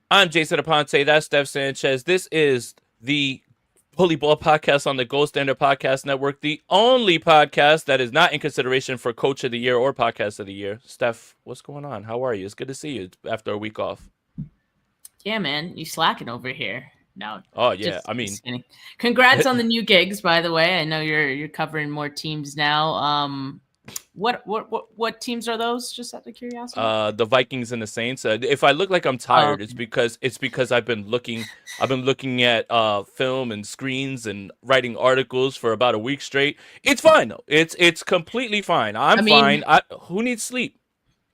I'm Jason Aponte. That's Steph Sanchez. This is the Bully Ball Podcast on the Gold Standard Podcast Network, the only podcast that is not in consideration for Coach of the Year or Podcast of the Year. Steph, what's going on? How are you? It's good to see you after a week off. Yeah, man, you slacking over here. No, Oh yeah, just I mean, just kidding. Congrats on the new gigs, by the way. I know you're covering more teams now. What teams are those? Just out of curiosity. the Vikings and the Saints. If I look like I'm Oh, tired, it's because I've been looking at film and screens and writing articles for about a week straight. It's fine though. It's completely fine. I'm I mean, fine. Who needs sleep?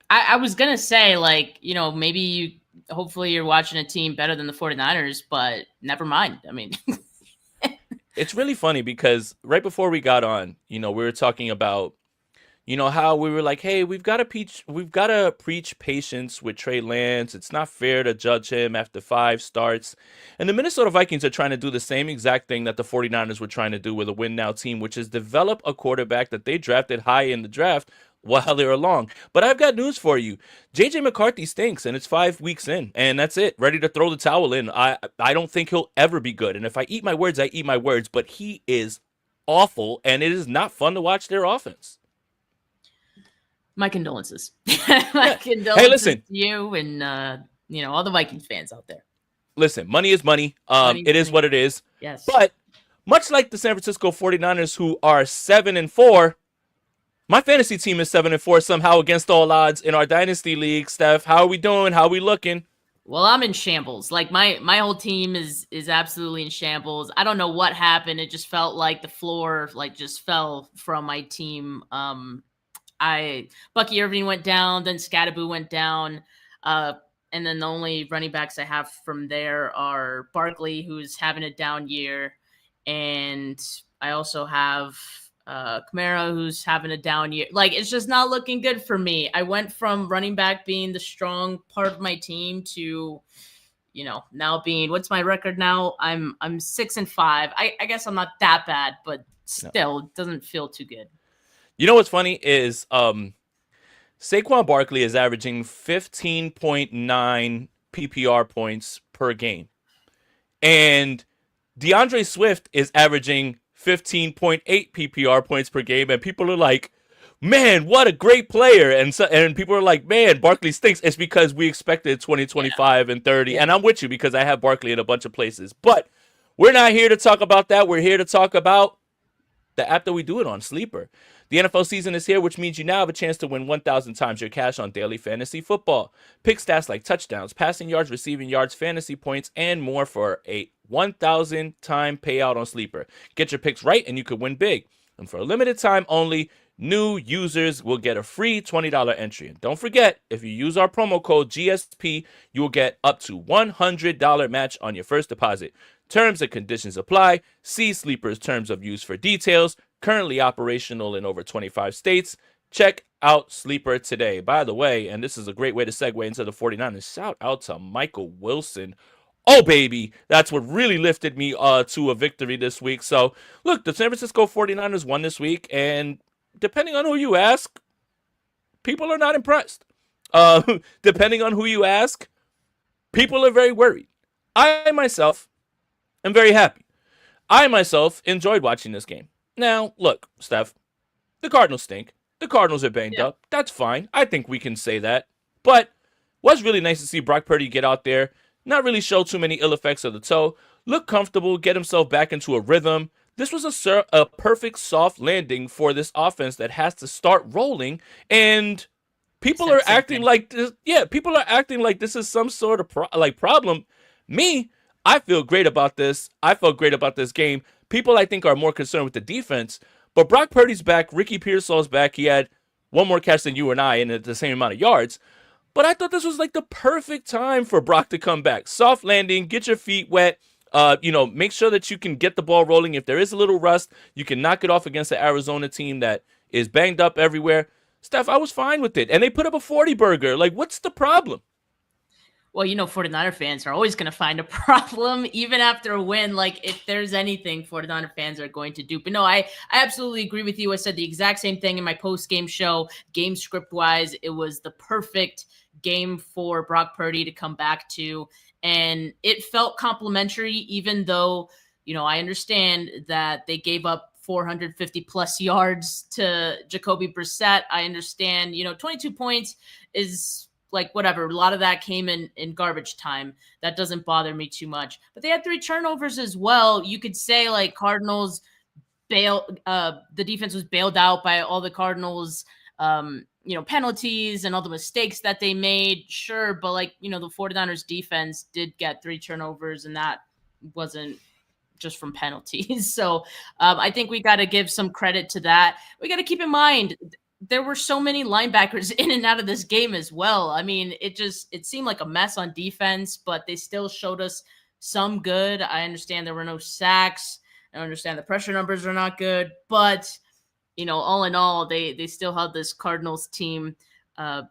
I was gonna say maybe hopefully you're watching a team better than the 49ers, but never mind. I mean, It's really funny because right before we got on, we were talking about, how we were like, hey, we've got to preach patience with Trey Lance. It's not fair to judge him after 5 starts. And the Minnesota Vikings are trying to do the same exact thing that the 49ers were trying to do with a win now team, which is develop a quarterback that they drafted high in the draft while they're along. But I've got news for you. JJ McCarthy stinks, and it's 5 weeks in, and that's it. Ready to throw the towel in. I don't think he'll ever be good. And if I eat my words, I eat my words. But he is awful, and it is not fun to watch their offense. my condolences. My Yeah. Hey, condolences to listen, you and all the Vikings fans out there. listen. Money is money. Money's It is money. what it is. Yes. But much like the San Francisco 49ers, who are 7-4, my fantasy team is 7-4 somehow against all odds in our dynasty league. Steph, how are we doing? How are we looking? Well, I'm in shambles. Like my whole team is absolutely in shambles. I don't know what happened. It just felt like the floor just fell from my team. I Bucky Irving went down, then Scattaboo went down. Uh and then the only running backs I have from there are Barkley, who's having a down year, and I also have Kamara, who's having a down year. Like, it's just not looking good for me. I went from running back being the strong part of my team to, now being, what's my record now? I'm 6-5. I guess I'm not that bad, but No. still it doesn't feel too good. You know what's funny is Saquon Barkley is averaging 15.9 PPR points per game. And DeAndre Swift is averaging 15.8 PPR points per game. And people are like, man, what a great player. And people are like, man, Barkley stinks. It's because we expected 20, Yeah. 25, and 30. Yeah. And I'm with you because I have Barkley in a bunch of places. But we're not here to talk about that. We're here to talk about the app that we do it on, Sleeper. The NFL season is here, which means you now have a chance to win 1,000 times your cash on daily fantasy football. Pick stats like touchdowns, passing yards, receiving yards, fantasy points, and more for a 1,000 time payout on Sleeper. Get your picks right and you could win big. And for a limited time only, new users will get a free $20 entry. And don't forget, if you use our promo code GSP, you will get up to $100 match on your first deposit. Terms and conditions apply. See Sleeper's terms of use for details. Currently operational in over 25 states. Check out Sleeper today. By the way, and this is a great way to segue into the 49ers, shout out to Michael Wilson. Oh, baby. That's what really lifted me to a victory this week. So, look, the San Francisco 49ers won this week, and depending on who you ask, people are not impressed. Depending on who you ask, people are very worried. I myself am very happy. I myself enjoyed watching this game. Now, look, Steph, the Cardinals stink. The Cardinals are banged Yeah. up. That's fine. I think we can say that. But it was really nice to see Brock Purdy get out there, not really show too many ill effects of the toe, look comfortable, get himself back into a rhythm. This was a perfect soft landing for this offense that has to start rolling, and people Said are the same acting thing. like this. Yeah, people are acting like this is some sort of problem. Me, I feel great about this. I felt great about this game. People, I think, are more concerned with the defense. But Brock Purdy's back. Ricky Pearsall's back. He had one more catch than you and I, and at the same amount of yards. But I thought this was like the perfect time for Brock to come back. Soft landing, get your feet wet. Make sure that you can get the ball rolling. If there is a little rust, you can knock it off against the Arizona team that is banged up everywhere. Steph, I was fine with it. And they put up a 40 burger. Like, what's the problem? Well, 49er fans are always going to find a problem even after a win. Like, if there's anything 49er fans are going to do. But no, I absolutely agree with you. I said the exact same thing in my post-game show. Game script-wise, it was the perfect game for Brock Purdy to come back to. and it felt complimentary, even though, I understand that they gave up 450 plus yards to Jacoby Brissett. I understand, 22 points is like whatever. A lot of that came in garbage time. That doesn't bother me too much. But they had 3 turnovers as well. You could say like Cardinals the defense was bailed out by all the Cardinals penalties and all the mistakes that they made. Sure, but the 49ers defense did get 3 turnovers, and that wasn't just from penalties. So I think we got to give some credit to that. We got to keep in mind there were so many linebackers in and out of this game as well. I mean, it seemed like a mess on defense, but they still showed us some good. I understand there were no sacks. I understand the pressure numbers are not good, but all in all, they still held this Cardinals team, down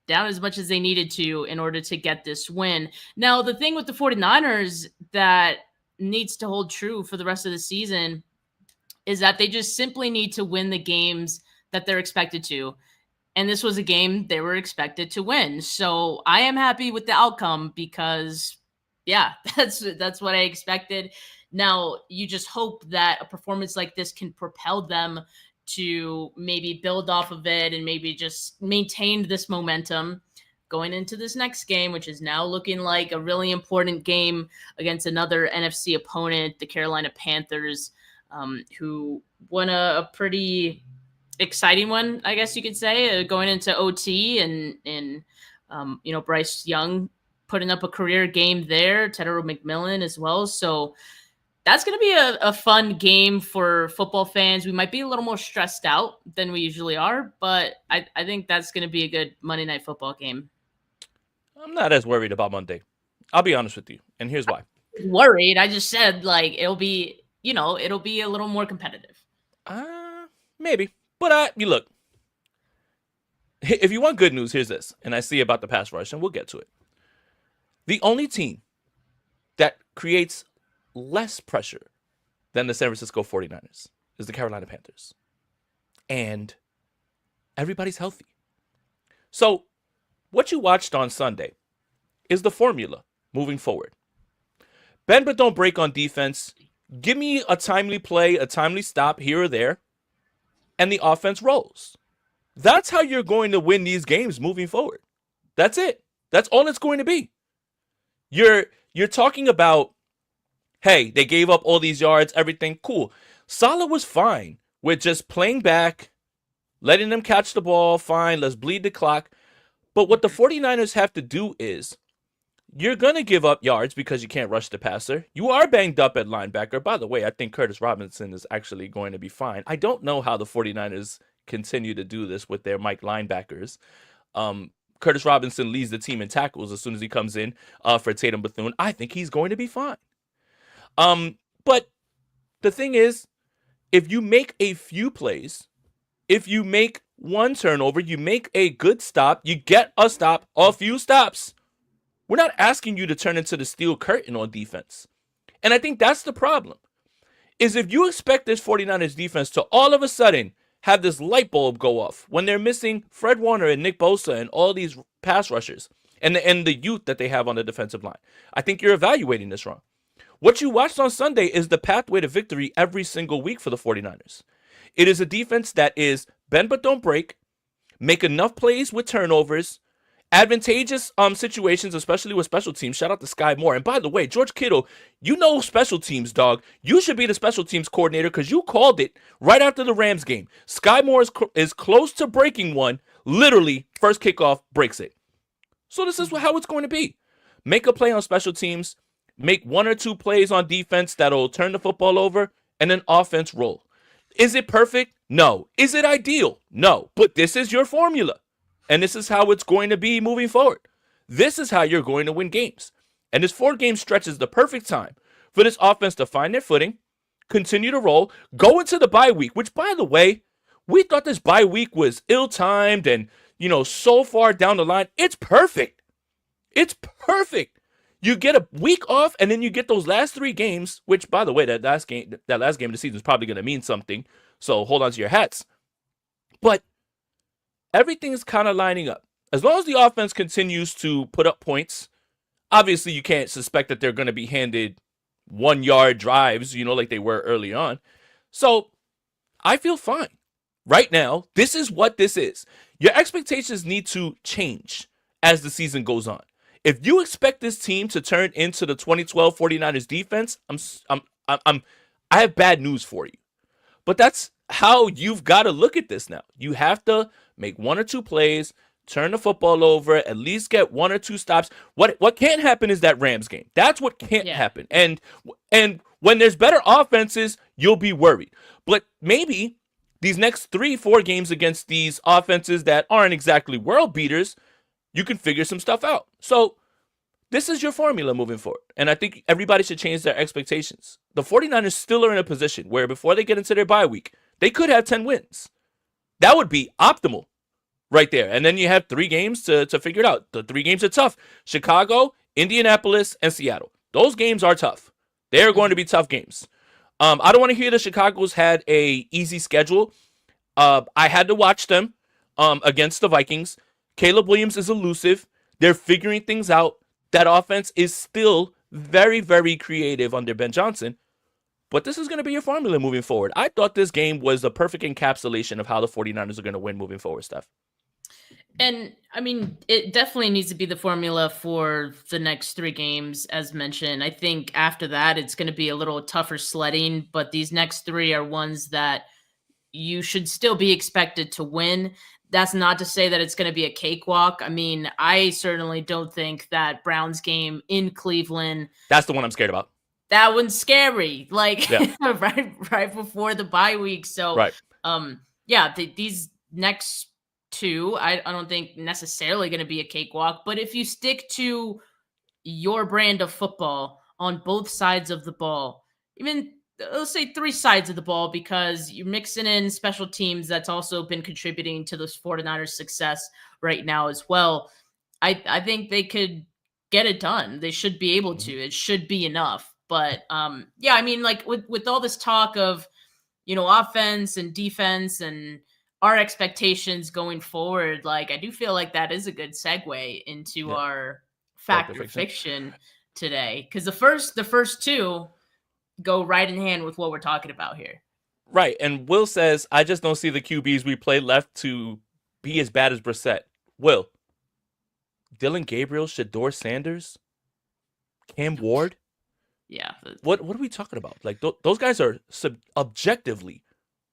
as much as they needed to in order to get this win. Now, the thing with the 49ers that needs to hold true for the rest of the season is that they just simply need to win the games that they're expected to. And this was a game they were expected to win. So I am happy with the outcome because, yeah, that's what I expected. Now, you just hope that a performance like this can propel them to maybe build off of it and maybe just maintain this momentum going into this next game, which is now looking like a really important game against another NFC opponent, the Carolina Panthers, who won a pretty exciting one, I guess you could say, going into OT and Bryce Young putting up a career game there, Tedero McMillan as well. So that's going to be a fun game for football fans. We might be a little more stressed out than we usually are, but I think that's going to be a good Monday Night Football game. I'm not as worried about Monday. I'll be honest with you, and here's why. Worried? I just said it'll be a little more competitive. Maybe, but you look. If you want good news, here's this, and I see about the pass rush, and we'll get to it. The only team that creates less pressure than the San Francisco 49ers is the Carolina Panthers. And everybody's healthy. So what you watched on Sunday is the formula moving forward. Bend but don't break on defense. Give me a timely play, a timely stop here or there, and the offense rolls. That's how you're going to win these games moving forward. That's it. That's all it's going to be. You're talking about, hey, they gave up all these yards, everything, cool. Saleh was fine with just playing back, letting them catch the ball, fine, let's bleed the clock. But what the 49ers have to do is, you're going to give up yards because you can't rush the passer. You are banged up at linebacker. By the way, I think Curtis Robinson is actually going to be fine. I don't know how the 49ers continue to do this with their Mike linebackers. Curtis Robinson leads the team in tackles as soon as he comes in for Tatum Bethune. I think he's going to be fine. But the thing is, if you make a few plays, if you make one turnover, you make a good stop, you get a stop, a few stops. We're not asking you to turn into the steel curtain on defense. And I think that's the problem, is if you expect this 49ers defense to all of a sudden have this light bulb go off when they're missing Fred Warner and Nick Bosa and all these pass rushers and the youth that they have on the defensive line, I think you're evaluating this wrong. What you watched on Sunday is the pathway to victory every single week for the 49ers. It is a defense that is bend but don't break, make enough plays with turnovers, advantageous situations, especially with special teams. Shout out to Sky Moore. And by the way, George Kittle, you know special teams, dog. You should be the special teams coordinator because you called it right after the Rams game. Sky Moore is close to breaking one. Literally, first kickoff breaks it. So this is how it's going to be. Make a play on special teams, make one or two plays on defense that'll turn the football over, and then offense roll. Is it perfect? No. Is it ideal? No. But this is your formula. And this is how it's going to be moving forward. This is how you're going to win games. And this 4-game stretch is the perfect time for this offense to find their footing, continue to roll, go into the bye week, which, by the way, we thought this bye week was ill-timed and, so far down the line. It's perfect. It's perfect. You get a week off, and then you get those last 3 games, which, by the way, that last game of the season is probably going to mean something. So hold on to your hats. But everything is kind of lining up. As long as the offense continues to put up points, Obviously, you can't suspect that they're going to be handed 1 yard drives, like they were early on. So I feel fine. Right now, this is what this is. Your expectations need to change as the season goes on. If you expect this team to turn into the 2012 49ers defense, I have bad news for you. But that's how you've got to look at this now. You have to make 1 or 2 plays, turn the football over, at least get 1 or 2 stops. What can't happen is that Rams game. That's what can't happen. And when there's better offenses, you'll be worried. But maybe these next 3-4 games against these offenses that aren't exactly world beaters, you can figure some stuff out. So this is your formula moving forward. And I think everybody should change their expectations. The 49ers still are in a position where before they get into their bye week, they could have 10 wins. That would be optimal right there. And then you have 3 games to figure it out. The 3 games are tough. Chicago, Indianapolis, and Seattle. Those games are tough. They're going to be tough games. I don't want to hear the Chicago's had a easy schedule. I had to watch them against the Vikings. Caleb Williams is elusive. They're figuring things out. That offense is still very, very creative under Ben Johnson. But this is going to be your formula moving forward. I thought this game was a perfect encapsulation of how the 49ers are going to win moving forward, Steph. And I mean, it definitely needs to be the formula for the next 3 games, as mentioned. I think after that, it's going to be a little tougher sledding, but these next 3 are ones that you should still be expected to win. That's not to say that it's going to be a cakewalk. I mean, I certainly don't think that Browns game in Cleveland. That's the one I'm scared about. That one's scary. Like right before the bye week. So, these next 2, I don't think necessarily going to be a cakewalk. But if you stick to your brand of football on both sides of the ball, even let's say 3 sides of the ball, because you're mixing in special teams that's also been contributing to this 49ers success right now as well. I think they could get it done. They should be able to. It should be enough. But I mean, like with all this talk of, offense and defense and our expectations going forward, like I do feel like that is a good segue into our fact or fiction today. Because the first 2 go right in hand with what we're talking about here. Right. And Will says, I just don't see the QBs we play left to be as bad as Brissett. Will, Dylan Gabriel, Shedeur Sanders, Cam Ward. Yeah. What are we talking about? Like those guys are objectively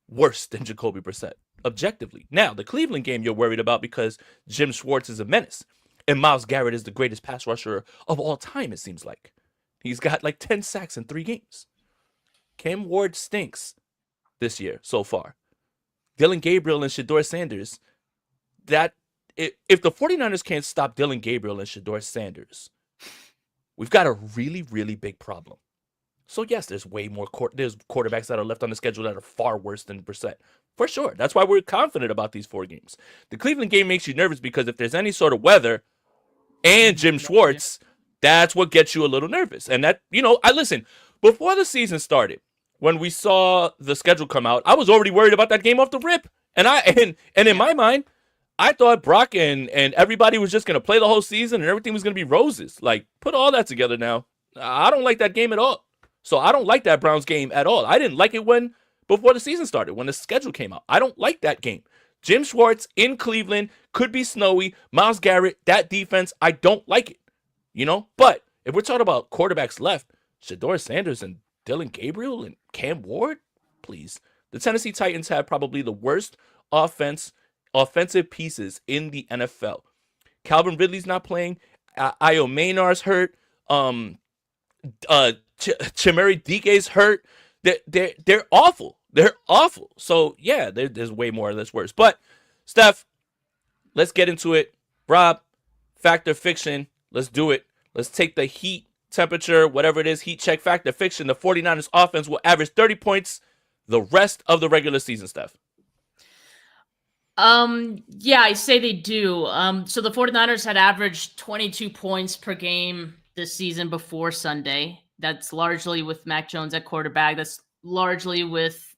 worse than Jacoby Brissett. Objectively. Now, the Cleveland game you're worried about because Jim Schwartz is a menace. And Myles Garrett is the greatest pass rusher of all time, it seems like. He's got like 10 sacks in 3 games. Cam Ward stinks this year so far. Dylan Gabriel and Shedeur Sanders, if the 49ers can't stop Dylan Gabriel and Shedeur Sanders, we've got a really, really big problem. So yes, there's way more there's quarterbacks that are left on the schedule that are far worse than Brissett. For sure. That's why we're confident about these 4 games. The Cleveland game makes you nervous because if there's any sort of weather and Jim Schwartz, that's what gets you a little nervous. And that, I listen, before the season started, when we saw the schedule come out, I was already worried about that game off the rip. And in my mind, I thought Brock and everybody was just going to play the whole season and everything was going to be roses. Like, put all that together now. I don't like that game at all. So I don't like that Browns game at all. I didn't like it before the season started, when the schedule came out. I don't like that game. Jim Schwartz in Cleveland, could be snowy. Myles Garrett, that defense, I don't like it. But if we're talking about quarterbacks left, Shedeur Sanders and Dylan Gabriel and Cam Ward, please. The Tennessee Titans have probably the worst offensive pieces in the NFL. Calvin Ridley's not playing. Io Maynard's hurt. Chimere Dike's hurt. They're awful. They're awful. So yeah, there's way more that's worse. But Steph, let's get into it. Rob, fact or fiction? Let's do it. Let's take the heat temperature, whatever it is, heat check, fact or fiction. The 49ers offense will average 30 points the rest of the regular season, Steph. Yeah, I say they do. So the 49ers had averaged 22 points per game this season before Sunday. That's largely with Mac Jones at quarterback. That's largely with,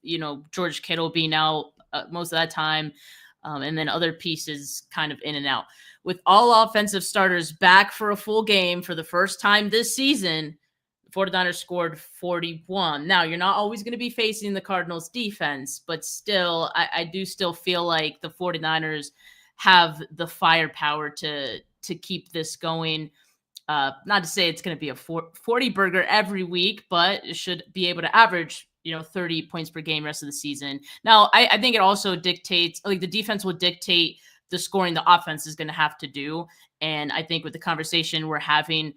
George Kittle being out most of that time. and then other pieces kind of in and out. With all offensive starters back for a full game for the first time this season, the 49ers scored 41. Now, you're not always going to be facing the Cardinals defense, but still, I do still feel like the 49ers have the firepower to keep this going. Not to say it's going to be a 40 burger every week, but it should be able to average 30 points per game rest of the season. Now, I think it also dictates, like, the defense will dictate the scoring the offense is going to have to do. And I think with the conversation we're having,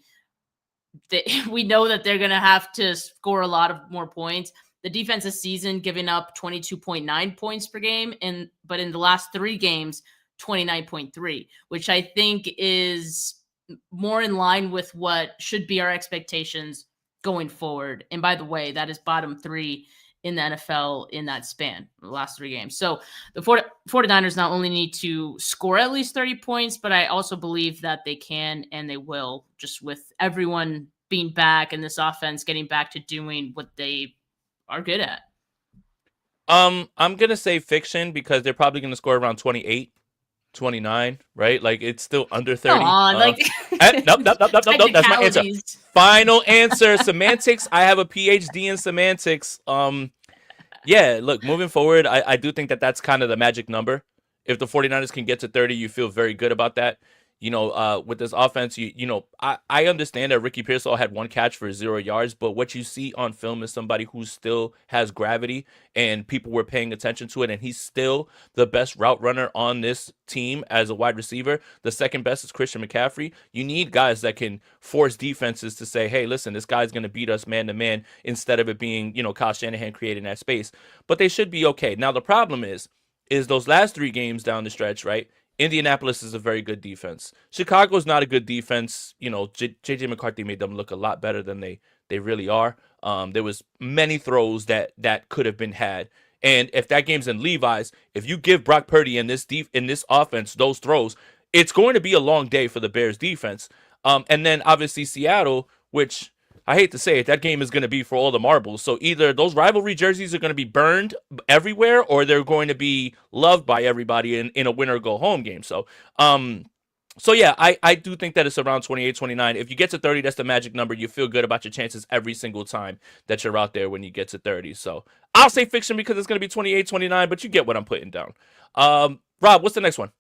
we know that they're going to have to score a lot of more points. The defense this season giving up 22.9 points per game, but in the last 3 games, 29.3, which I think is more in line with what should be our expectations going forward. And by the way, that is bottom 3 in the NFL in that span, the last 3 games. So the 49ers not only need to score at least 30 points, but I also believe that they can and they will, just with everyone being back and this offense getting back to doing what they are good at. I'm going to say fiction because they're probably going to score around 28, 29, right? Like, it's still under 30. Come on, nope. That's my answer. Final answer. Semantics. I have a PhD in semantics. Yeah, look, moving forward, I do think that that's kind of the magic number. If the 49ers can get to 30, you feel very good about that. With this offense, I understand that Ricky Pearsall had 1 catch for 0 yards, but what you see on film is somebody who still has gravity and people were paying attention to it, and he's still the best route runner on this team as a wide receiver. The second best is Christian McCaffrey. You need guys that can force defenses to say, hey, listen, this guy's going to beat us man to man, instead of it being, Kyle Shanahan creating that space. But they should be okay. Now, the problem is those last 3 games down the stretch, right? Indianapolis is a very good defense. Chicago's not a good defense. J.J. McCarthy made them look a lot better than they really are. There was many throws that could have been had. And if that game's in Levi's, if you give Brock Purdy in this offense those throws, it's going to be a long day for the Bears defense. And then obviously Seattle, which I hate to say it, that game is going to be for all the marbles. So either those rivalry jerseys are going to be burned everywhere, or they're going to be loved by everybody in a win or go home game. So yeah, I do think that it's around 28, 29. If you get to 30, that's the magic number. You feel good about your chances every single time that you're out there when you get to 30. So I'll say fiction because it's going to be 28, 29, but you get what I'm putting down. Rob, what's the next one?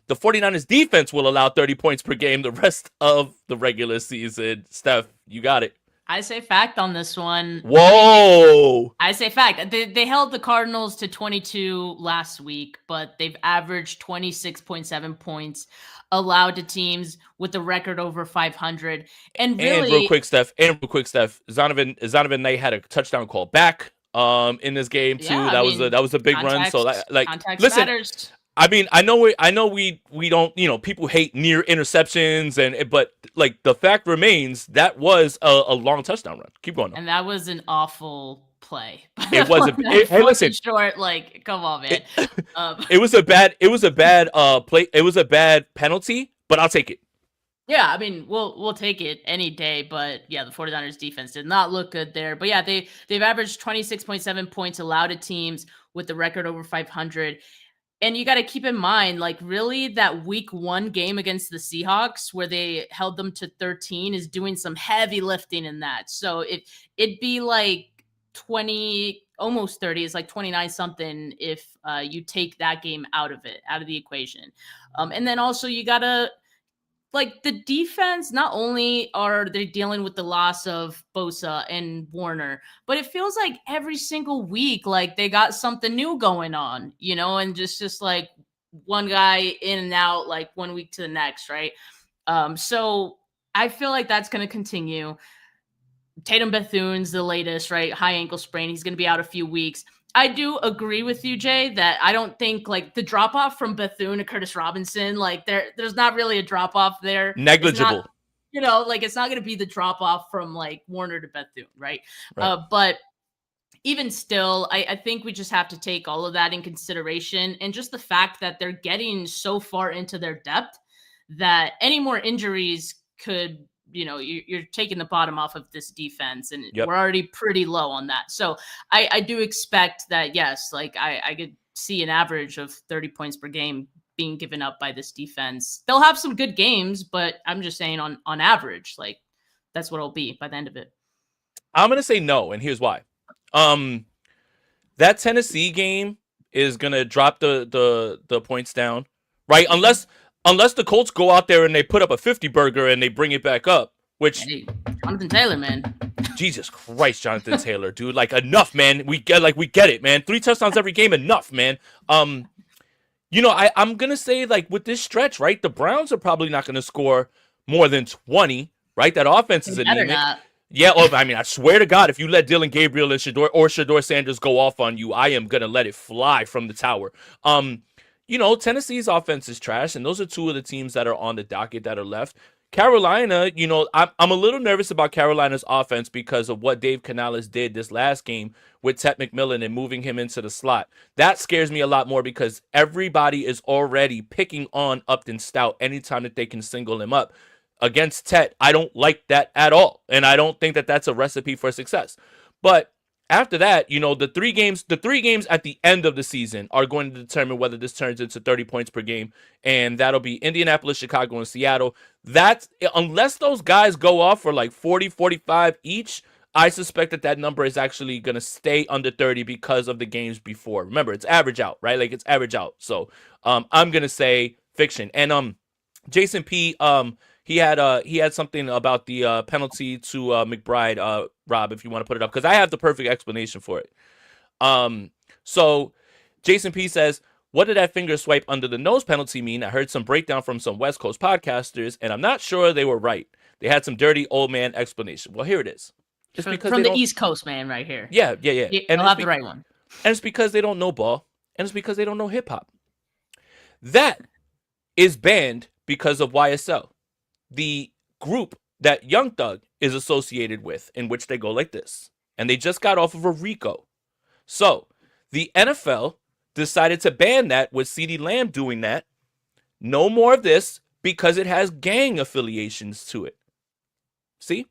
The 49ers defense will allow 30 points per game the rest of the regular season. Steph, you got it. I say fact on this one. Whoa! I say fact. They held the Cardinals to 22 last week, but they've averaged 26.7 points allowed to teams with a record over 500. And really, and real quick, Steph, Zonovan Knight had a touchdown call back in this game too. Yeah, that was a big run. So listen. Matters. I mean, I know we don't, people hate near interceptions, but like the fact remains that was a long touchdown run. Keep going. And that was an awful play. It wasn't. Hey, listen, short. Like, come on, man. It was a bad play. It was a bad penalty, but I'll take it. Yeah, I mean, we'll take it any day, but yeah, the 49ers defense did not look good there. But yeah, they've averaged 26.7 points allowed to teams with the record over 500. And you got to keep in mind, like, really that week 1 game against the Seahawks where they held them to 13 is doing some heavy lifting in that. So it'd be like 20, almost 30. It's like 29 something if you take that game out of the equation. And then also you got to, like, the defense, not only are they dealing with the loss of Bosa and Warner, but it feels like every single week, like, they got something new going on, and just like one guy in and out, like, one week to the next, right? So I feel like that's going to continue. Tatum Bethune's the latest, right? High ankle sprain. He's going to be out a few weeks. I do agree with you, Jay, that I don't think, like, the drop off from Bethune to Curtis Robinson, like, there's not really a drop off there. Negligible. It's not, it's not going to be the drop off from, like, Warner to Bethune, right? But even still, I think we just have to take all of that in consideration, and just the fact that they're getting so far into their depth that any more injuries could, you're taking the bottom off of this defense, and we're already pretty low on that. So I do expect that, yes, like, I could see an average of 30 points per game being given up by this defense. They'll have some good games, but I'm just saying on average, like that's what it'll be by the end of it. I'm going to say no, and here's why. That Tennessee game is going to drop the points down, right? Unless the Colts go out there and they put up a 50 burger and they bring it back up, which Hey, Jonathan Taylor, man. Jesus Christ, Jonathan Taylor, dude, like enough, man. We get it, man. 3 touchdowns every game, enough, man. You know, I'm going to say, like, with this stretch, right, the Browns are probably not going to score more than 20, right? That offense is anemic. Not. Yeah, I mean, I swear to God, if you let Dylan Gabriel and Shedeur Sanders go off on you, I am going to let it fly from the tower. You know, Tennessee's offense is trash, and those are 2 of the teams that are on the docket that are left. Carolina, you know, I'm a little nervous about Carolina's offense because of what Dave Canales did this last game with Ted McMillan and moving him into the slot. That scares me a lot more because everybody is already picking on Upton Stout anytime that they can single him up. Against Tet, I don't like that at all, and I don't think that that's a recipe for success. But after that, you know, the three games at the end of the season are going to determine whether this turns into 30 points per game, and that'll be Indianapolis, Chicago, and Seattle. That's unless those guys go off for like 40, 45 each, I suspect that number is actually going to stay under 30 because of the games before. Remember, it's average out, right? Like, it's average out. So I'm going to say fiction. And Jason P., he had something about the penalty to McBride, Rob, if you want to put it up, because I have the perfect explanation for it. So Jason P says, what did that finger swipe under the nose penalty mean? I heard some breakdown from some West Coast podcasters, and I'm not sure they were right. They had some dirty old man explanation. Well, here it is. It's because from the East Coast, man, right here. Yeah. And I'll have the right one. And it's because they don't know ball, and it's because they don't know hip hop. That is banned because of YSL. The group that Young Thug is associated with, in which they go like this. And they just got off of a RICO. So the NFL decided to ban that with CeeDee Lamb doing that. No more of this because it has gang affiliations to it. See?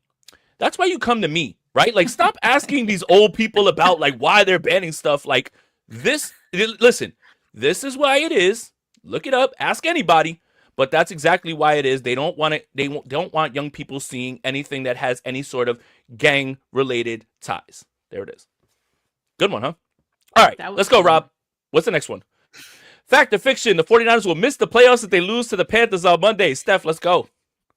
That's why you come to me, right? Like, stop asking these old people about like why they're banning stuff like this. Listen, this is why it is. Look it up. Ask anybody. But that's exactly why it is. They don't want it. They don't want young people seeing anything that has any sort of gang-related ties. There it is. Good one, huh? All right, let's go, Rob. What's the next one? Fact or fiction? The 49ers will miss the playoffs if they lose to the Panthers on Monday. Steph, let's go.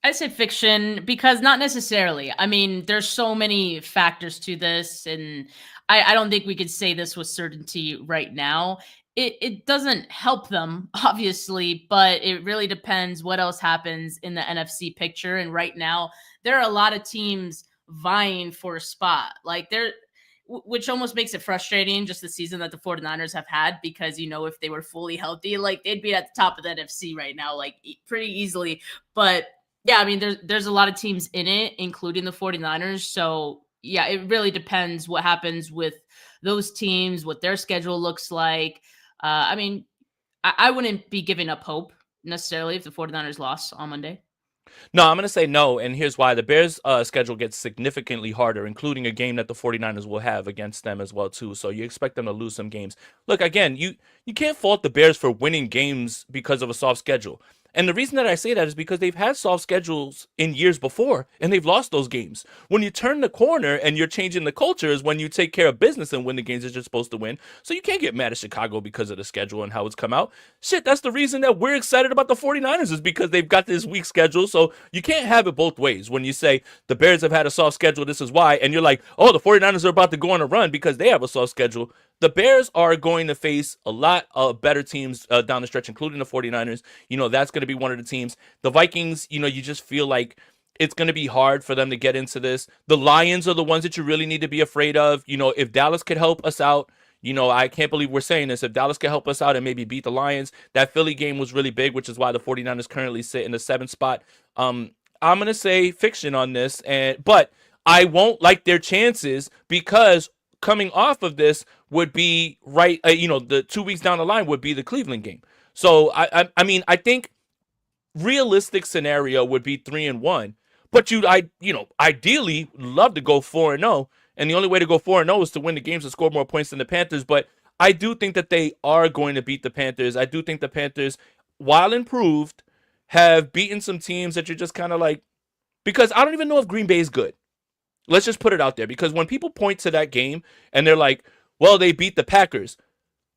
I say fiction because not necessarily. I mean, there's so many factors to this, and I don't think we could say this with certainty right now. It doesn't help them, obviously, but it really depends what else happens in the NFC picture. And right now, there are a lot of teams vying for a spot. Like which almost makes it frustrating, just the season that the 49ers have had, because, you know, if they were fully healthy, like they'd be at the top of the NFC right now, like pretty easily. But yeah, I mean, there's a lot of teams in it, including the 49ers. So yeah, it really depends what happens with those teams, what their schedule looks like. I mean, I wouldn't be giving up hope necessarily if the 49ers lost on Monday. No, I'm going to say no, and here's why. The Bears' schedule gets significantly harder, including a game that the 49ers will have against them as well, too. So you expect them to lose some games. Look, again, you can't fault the Bears for winning games because of a soft schedule. And the reason that I say that is because they've had soft schedules in years before, and they've lost those games. When you turn the corner and you're changing the culture is when you take care of business and win the games that you're supposed to win. So you can't get mad at Chicago because of the schedule and how it's come out. Shit, that's the reason that we're excited about the 49ers is because they've got this weak schedule. So you can't have it both ways. When you say the Bears have had a soft schedule, this is why, and you're like, oh, the 49ers are about to go on a run because they have a soft schedule. The Bears are going to face a lot of better teams down the stretch, including the 49ers. You know, that's going to be one of the teams. The Vikings, you know, you just feel like it's going to be hard for them to get into this. The Lions are the ones that you really need to be afraid of. You know, if Dallas could help us out, you know, I can't believe we're saying this. If Dallas could help us out and maybe beat the Lions, that Philly game was really big, which is why the 49ers currently sit in the 7th spot. I'm going to say fiction on this, but I won't like their chances because coming off of this would be right, the 2 weeks down the line would be the Cleveland game. So I mean, I think realistic scenario would be 3-1, but ideally love to go 4-0, and the only way to go 4-0 is to win the games and score more points than the Panthers. But I do think that they are going to beat the Panthers. I do think the Panthers, while improved, have beaten some teams that you're just kind of like, because I don't even know if Green Bay is good. Let's just put it out there, because when people point to that game and they're like, well, they beat the Packers.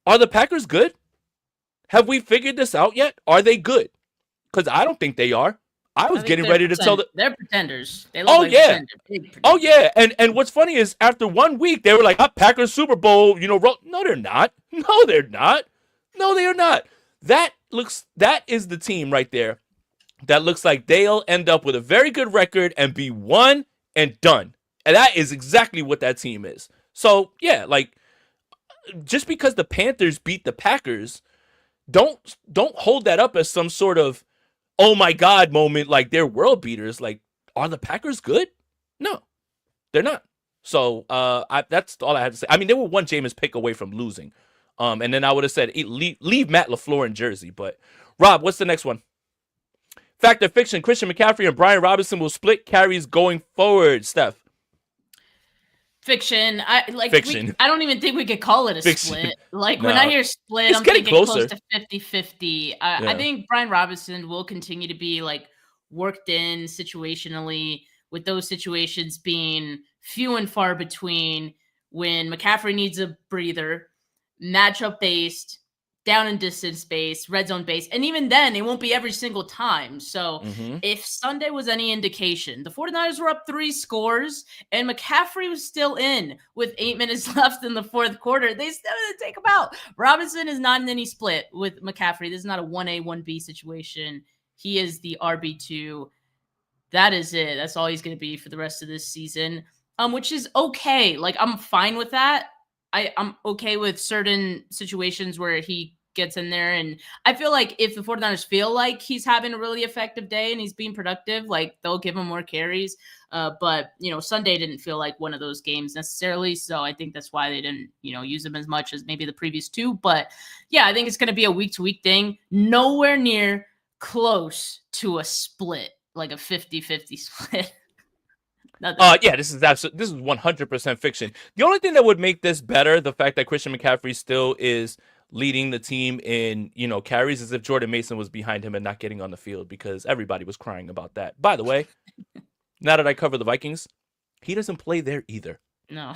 Are the Packers good? Have we figured this out yet? Are they good? Because I don't think they are. I was getting ready to tell they're pretenders. They look pretenders. Oh yeah. And what's funny is after 1 week they were like, Packers Super Bowl, no, they're not. No, they're not. No, they are not. That is the team right there that looks like they'll end up with a very good record and be one and done. And that is exactly what that team is. So yeah, like, just because the Panthers beat the Packers, don't hold that up as some sort of oh my God moment, like they're world beaters. Like, are the Packers good? No, they're not. So that's all I have to say. I mean, they were one Jameis pick away from losing. And then I would have said leave Matt LaFleur in Jersey. But Rob, what's the next one? Fact or fiction? Christian McCaffrey and Brian Robinson will split carries going forward. Steph. Fiction. Fiction. I don't even think we could call it a split. Like, when I hear split, I'm thinking close to 50-50. I think Brian Robinson will continue to be like worked in situationally, with those situations being few and far between, when McCaffrey needs a breather, matchup based, down and distance based, red zone based. And even then, it won't be every single time. So if Sunday was any indication, the 49ers were up 3 scores and McCaffrey was still in with 8 minutes left in the fourth quarter. They still didn't take him out. Robinson is not in any split with McCaffrey. This is not a 1A, 1B situation. He is the RB2. That is it. That's all he's going to be for the rest of this season, which is okay. Like, I'm fine with that. I'm okay with certain situations where he gets in there. And I feel like if the 49ers feel like he's having a really effective day and he's being productive, like, they'll give him more carries. But, Sunday didn't feel like one of those games necessarily. So I think that's why they didn't, use him as much as maybe the previous 2. But yeah, I think it's going to be a week-to-week thing. Nowhere near close to a split, like a 50-50 split. Yeah, this is 100% fiction. The only thing that would make this better, the fact that Christian McCaffrey still is leading the team in, carries, is if Jordan Mason was behind him and not getting on the field, because everybody was crying about that. By the way, now that I cover the Vikings, he doesn't play there either. No.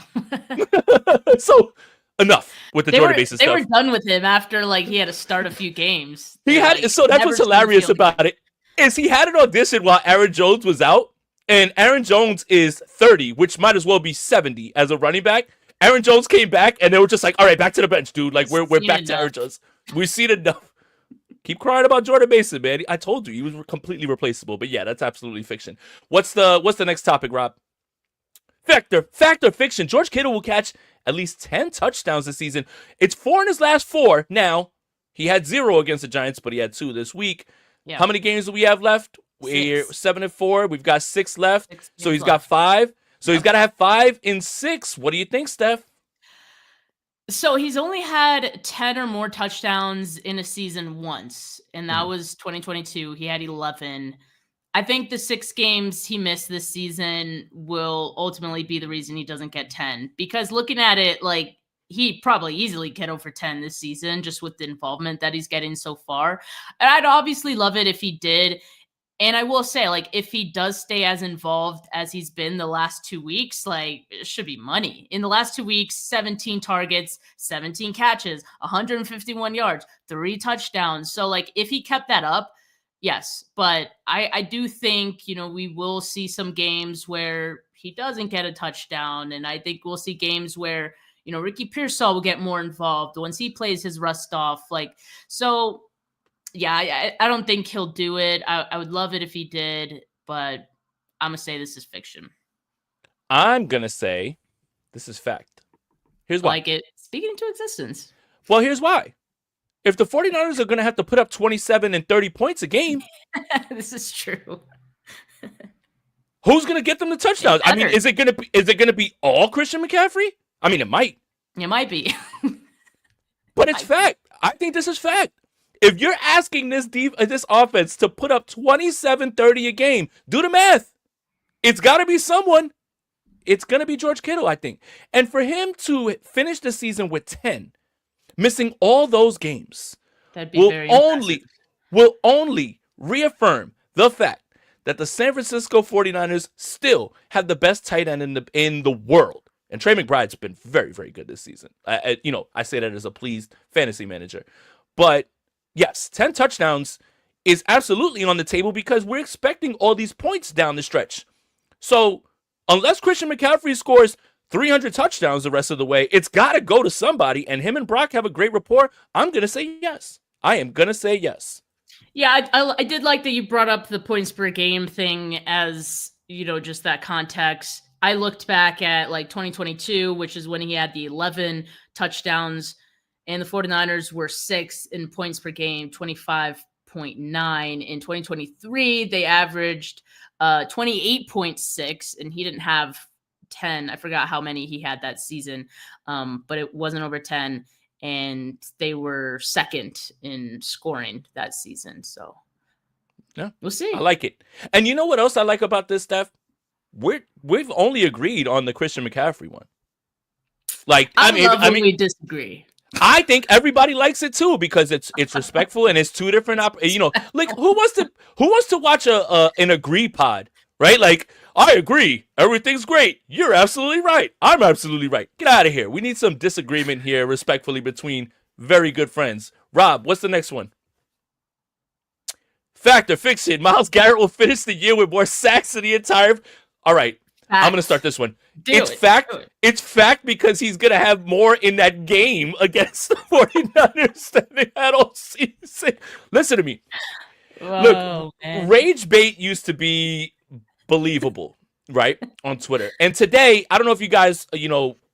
So enough with the Jordan Mason stuff. They were done with him after he had to start a few games. That's what's hilarious about it, is he had an audition while Aaron Jones was out. And Aaron Jones is 30, which might as well be 70 as a running back. Aaron Jones came back, and they were just like, all right, back to the bench, dude. Like, we're back to Aaron Jones. We've seen enough. Keep crying about Jordan Mason, man. I told you, he was completely replaceable. But yeah, that's absolutely fiction. What's the next topic, Rob? Fact or fiction? George Kittle will catch at least 10 touchdowns this season. It's 4 in his last 4. Now, he had 0 against the Giants, but he had 2 this week. Yeah. How many games do we have left? 6. We're 7-4. We've got 6 left. So he's got 5. So he's got to have 5 in 6. What do you think, Steph? So he's only had 10 or more touchdowns in a season once, and that was 2022. He had 11. I think the 6 games he missed this season will ultimately be the reason he doesn't get 10. Because looking at it, like, he probably easily get over 10 this season just with the involvement that he's getting so far. And I'd obviously love it if he did. And I will say, like, if he does stay as involved as he's been the last 2 weeks, like, it should be money. In the last 2 weeks, 17 targets, 17 catches, 151 yards, 3 touchdowns. So, like, if he kept that up, yes. But I do think, we will see some games where he doesn't get a touchdown. And I think we'll see games where, Ricky Pearsall will get more involved once he plays his rust off. Like, so... yeah, I don't think he'll do it. I would love it if he did, but I'm going to say this is fiction. I'm going to say this is fact. Here's why. Like it speaking into existence. Well, here's why. If the 49ers are going to have to put up 27 and 30 points a game. This is true. Who's going to get them the touchdowns? I mean, is it going to be all Christian McCaffrey? I mean, it might. It might be. But it's fact. I think this is fact. If you're asking this offense to put up 27-30 a game, do the math. It's got to be someone. It's going to be George Kittle, I think. And for him to finish the season with 10, Missing all those games That'd be very impressive. will only reaffirm the fact that the San Francisco 49ers still have the best tight end in the world. And Trey McBride's been very, very good this season. I say that as a pleased fantasy manager. But yes, 10 touchdowns is absolutely on the table because we're expecting all these points down the stretch. So unless Christian McCaffrey scores 300 touchdowns the rest of the way, it's got to go to somebody. And him and Brock have a great rapport. I'm going to say yes. I am going to say yes. Yeah, I did like that you brought up the points per game thing as, just that context. I looked back at like 2022, which is when he had the 11 touchdowns, and the 49ers were 6th in points per game, 25.9. In 2023, they averaged 28.6, and he didn't have 10. I forgot how many he had that season, but it wasn't over 10. And they were 2nd in scoring that season. So yeah, we'll see. I like it. And you know what else I like about this, Steph? We've only agreed on the Christian McCaffrey one. Like, I mean, we disagree. I think everybody likes it too because it's respectful and it's two different. Like who wants to watch an agree pod, right? Like, I agree, everything's great. You're absolutely right. I'm absolutely right. Get out of here. We need some disagreement here, respectfully, between very good friends. Rob, what's the next one? Factor, fix it. Myles Garrett will finish the year with more sacks than the entire. All right, I'm gonna start this one. It's fact because he's gonna have more in that game against the 49ers than they had all season. Listen to me. Whoa, look, man. Rage bait used to be believable, right, on Twitter. And today, I don't know if you guys,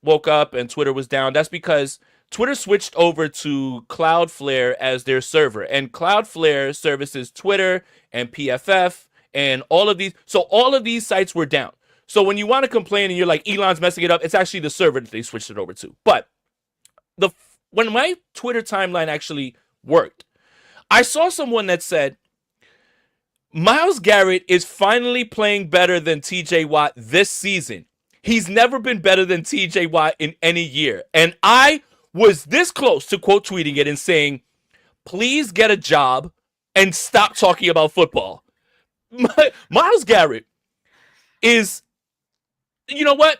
woke up and Twitter was down. That's because Twitter switched over to Cloudflare as their server. And Cloudflare services Twitter and PFF and all of these. So all of these sites were down. So when you want to complain and you're like, Elon's messing it up, it's actually the server that they switched it over to. But when my Twitter timeline actually worked, I saw someone that said, Myles Garrett is finally playing better than TJ Watt this season. He's never been better than TJ Watt in any year. And I was this close to quote tweeting it and saying, please get a job and stop talking about football. Myles Garrett is, you know what?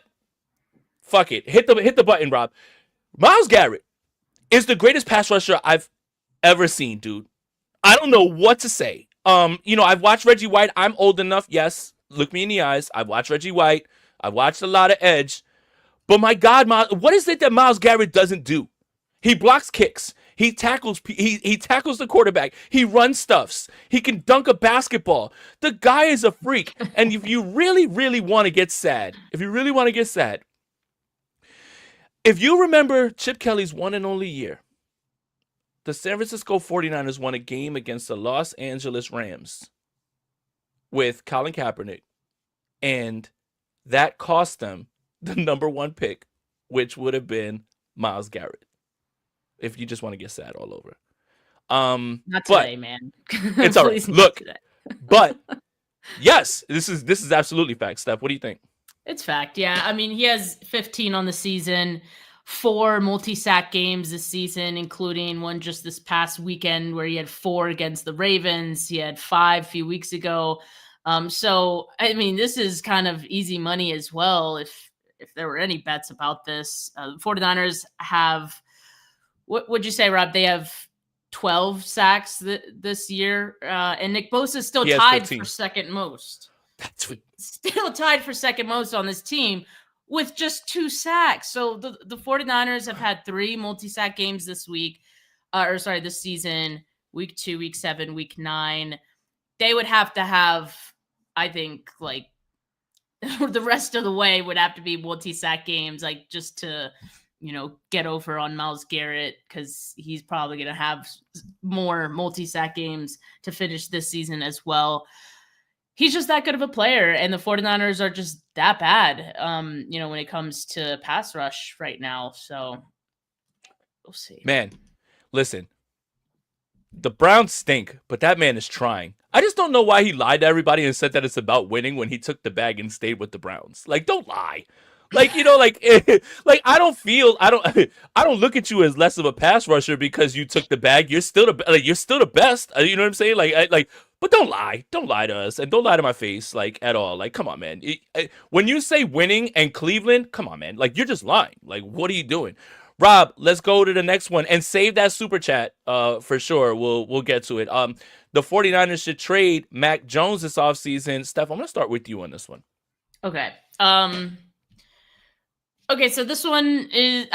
Fuck it. Hit the button, Rob. Myles Garrett is the greatest pass rusher I've ever seen, dude. I don't know what to say. I've watched Reggie White. I'm old enough. Yes. Look me in the eyes. I've watched Reggie White. I've watched a lot of Edge. But my God, what is it that Myles Garrett doesn't do? He blocks kicks. He tackles the quarterback. He runs stuffs. He can dunk a basketball. The guy is a freak. And if you really, really want to get sad, if you remember Chip Kelly's one and only year, the San Francisco 49ers won a game against the Los Angeles Rams with Colin Kaepernick, and that cost them the number 1 pick, which would have been Myles Garrett. If you just want to get sad all over. Not today, man. It's all right. Look, but yes, this is absolutely fact. Steph, what do you think? It's fact, yeah. I mean, he has 15 on the season. 4 multi-sack games this season, including one just this past weekend where he had 4 against the Ravens. He had 5 a few weeks ago. So, I mean, this is kind of easy money as well. If there were any bets about this, the 49ers have, what would you say, Rob? They have 12 sacks this year. And Nick Bosa is still tied for second most. Still tied for second most on this team, with just 2 sacks. So the 49ers have had 3 multi-sack games this season, week 2, week 7, week 9. They would have to have, I think, like the rest of the way would have to be multi-sack games, like just to, get over on Myles Garrett, because he's probably going to have more multi-sack games to finish this season as well. He's just that good of a player, and the 49ers are just that bad, when it comes to pass rush right now. So we'll see. Man, listen, the Browns stink, but that man is trying. I just don't know why he lied to everybody and said that it's about winning when he took the bag and stayed with the Browns. Like, don't lie. Like, like I don't look at you as less of a pass rusher because you took the bag. You're still you're still the best. You know what I'm saying? But don't lie to us, and don't lie to my face, like, at all. Like, come on, man. When you say winning and Cleveland, come on, man. Like, you're just lying. Like, what are you doing? Rob, let's go to the next one and save that super chat. For sure. We'll get to it. The 49ers should trade Mac Jones this offseason. Steph, I'm gonna start with you on this one. Okay. Okay, so this one is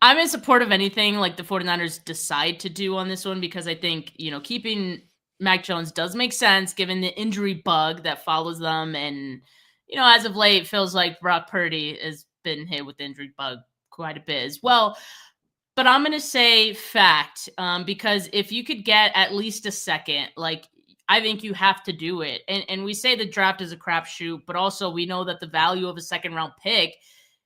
I'm in support of anything like the 49ers decide to do on this one, because I think, keeping Mac Jones does make sense given the injury bug that follows them. And, as of late, it feels like Brock Purdy has been hit with the injury bug quite a bit as well. But I'm going to say fact, because if you could get at least a second, like, I think you have to do it. And we say the draft is a crapshoot, but also we know that the value of a second round pick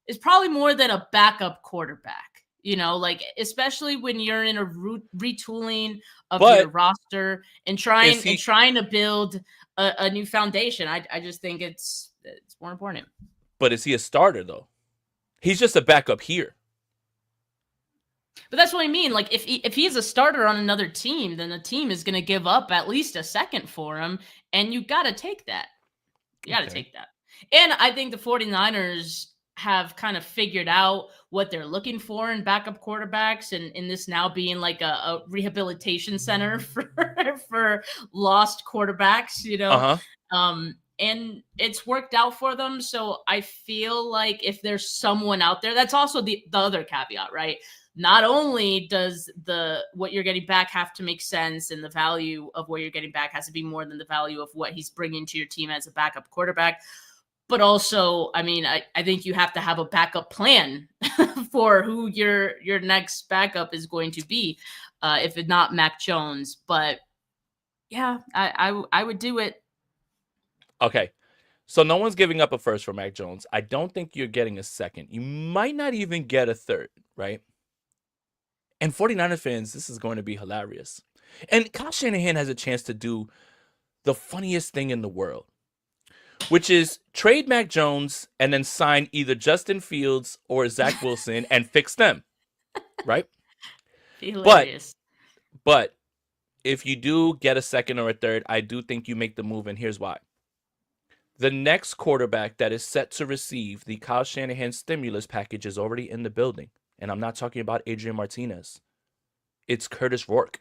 is probably more than a backup quarterback. Like, especially when you're in a retooling of your roster and trying to build a new foundation. I just think it's more important. But is he a starter though? He's just a backup here. But that's what I mean. Like, if he's a starter on another team, then the team is going to give up at least a second for him, and you got to take that. You got to take that. And I think the 49ers have kind of figured out what they're looking for in backup quarterbacks, and in this now being like a rehabilitation center for lost quarterbacks, and it's worked out for them. So I feel like if there's someone out there, that's also the other caveat, right? Not only does what you're getting back have to make sense, and the value of what you're getting back has to be more than the value of what he's bringing to your team as a backup quarterback, but also, I mean, I think you have to have a backup plan for who your next backup is going to be, if it's not Mac Jones. But yeah, I would do it. Okay. So no one's giving up a first for Mac Jones. I don't think you're getting a second. You might not even get a third, right? And 49er fans, this is going to be hilarious. And Kyle Shanahan has a chance to do the funniest thing in the world, which is trade Mac Jones and then sign either Justin Fields or Zach Wilson and fix them, right? Hilarious. But if you do get a second or a third, I do think you make the move, and here's why. The next quarterback that is set to receive the Kyle Shanahan stimulus package is already in the building. And I'm not talking about Adrian Martinez. It's Curtis Rourke.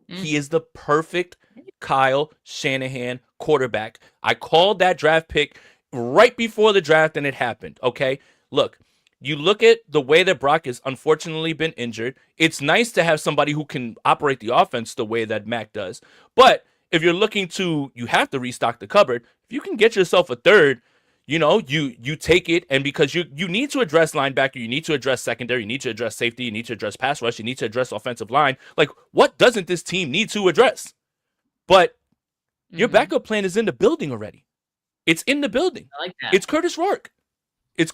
He is the perfect Kyle Shanahan quarterback. I called that draft pick right before the draft, and it happened, okay? Look, you look at the way that Brock has unfortunately been injured. It's nice to have somebody who can operate the offense the way that Mac does. But if you're looking you have to restock the cupboard. If you can get yourself a third, you take it, and because you need to address linebacker, you need to address secondary, you need to address safety, you need to address pass rush, you need to address offensive line. Like, what doesn't this team need to address? But your backup plan is in the building already. It's in the building. I like that. It's Curtis Rourke. I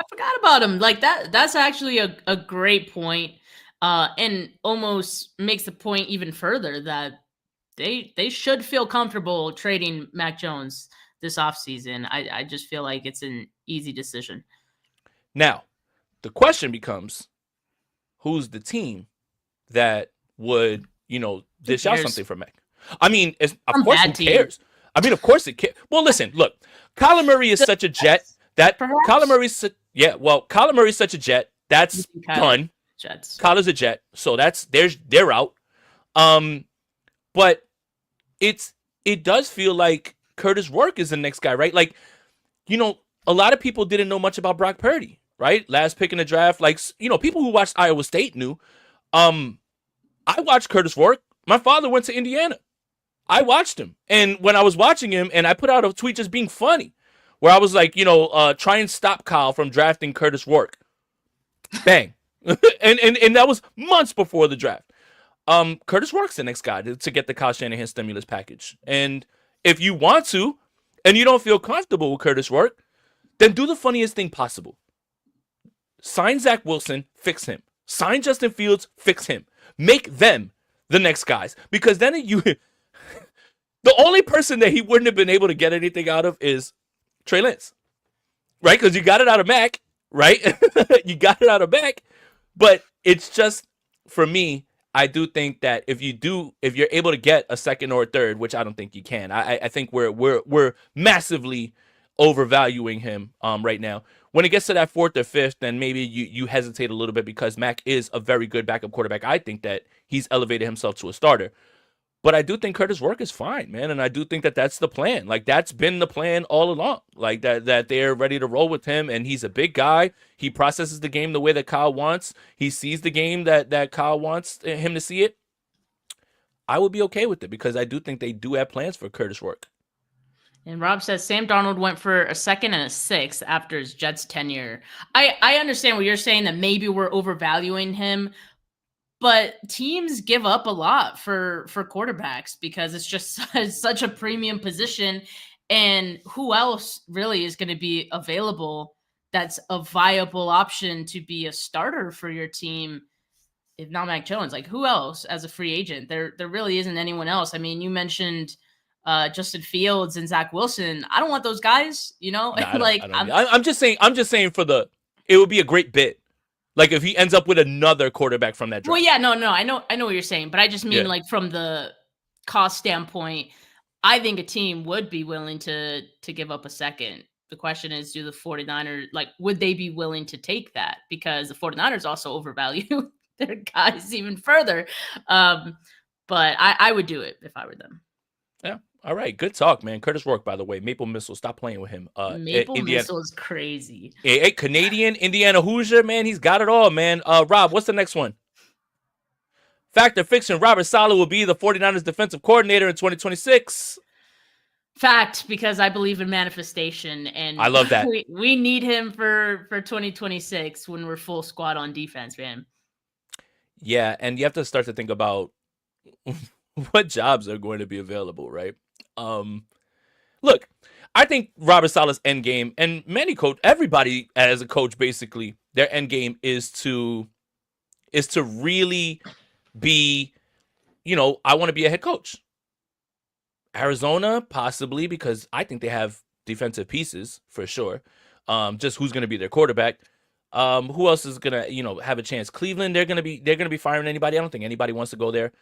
forgot about him. Like, that's actually a great point, and almost makes the point even further that they should feel comfortable trading Mac Jones this offseason. I just feel like it's an easy decision. Now, the question becomes, who's the team that would, dish out something for Mac? I mean, of course, who cares? I mean, of course it cares. Well, listen, look, Kyler Murray is such a jet that Kyler Murray's such a jet. That's done. Kyler's a jet, so they're out. But it does feel like Curtis Rourke is the next guy, right? Like, a lot of people didn't know much about Brock Purdy, right? Last pick in the draft. Like, people who watched Iowa State knew. I watched Curtis Rourke. My father went to Indiana. I watched him. And when I was watching him, and I put out a tweet just being funny, where I was like, try and stop Kyle from drafting Curtis Rourke. Bang. and that was months before the draft. Curtis Rourke's the next guy to get the Kyle Shanahan stimulus package. And if you want to, and you don't feel comfortable with Curtis Rourke, then do the funniest thing possible. Sign Zach Wilson, fix him. Sign Justin Fields, fix him. Make them the next guys. Because then the only person that he wouldn't have been able to get anything out of is Trey Lance. right? Because you got it out of Mac, right? You got it out of Mac, but it's just for me. I do think that if you're able to get a second or a third, which I don't think you can, I think we're massively overvaluing him right now. When it gets to that fourth or fifth, then maybe you hesitate a little bit because Mac is a very good backup quarterback. I think that he's elevated himself to a starter. But I do think Curtis Rourke is fine, man, and I do think that that's the plan. Like that's been the plan all along. Like that they're ready to roll with him, and he's a big guy. He processes the game the way that Kyle wants. He sees the game that Kyle wants him to see it. I would be okay with it because I do think they do have plans for Curtis Rourke. And Rob says Sam Darnold went for a second and a sixth after his Jets tenure. I understand what you're saying, that maybe we're overvaluing him, but teams give up a lot for quarterbacks because it's just such a premium position. And who else really is going to be available that's a viable option to be a starter for your team if not Mac Jones? Like, who else as a free agent? There really isn't anyone else. I mean, you mentioned Justin Fields and Zach Wilson. I don't want those guys, you know? No, like, I'm just saying it would be a great bit. Like if he ends up with another quarterback from that draft. Well, yeah, no, I know what you're saying, but I just mean like from the cost standpoint, I think a team would be willing to give up a second. The question is, do the 49ers, like, would they be willing to take that? Because the 49ers also overvalue their guys even further. But I would do it if I were them. Yeah. All right. Good talk, man. Curtis Rourke, by the way. Maple Missile. Stop playing with him. Maple Missile is crazy. A Canadian, Indiana Hoosier, man. He's got it all, man. Rob, what's the next one? Fact or fiction, Robert Saleh will be the 49ers defensive coordinator in 2026. Fact, because I believe in manifestation, and I love that. We need him for 2026 when we're full squad on defense, man. Yeah, and you have to start to think about what jobs are going to be available, right? Look, I think Robert Saleh's end game, and many everybody as a coach, basically, their end game is to really be, I want to be a head coach. Arizona, possibly, because I think they have defensive pieces for sure. Just who's going to be their quarterback. Who else is gonna, have a chance? Cleveland, they're gonna be firing anybody. I don't think anybody wants to go there.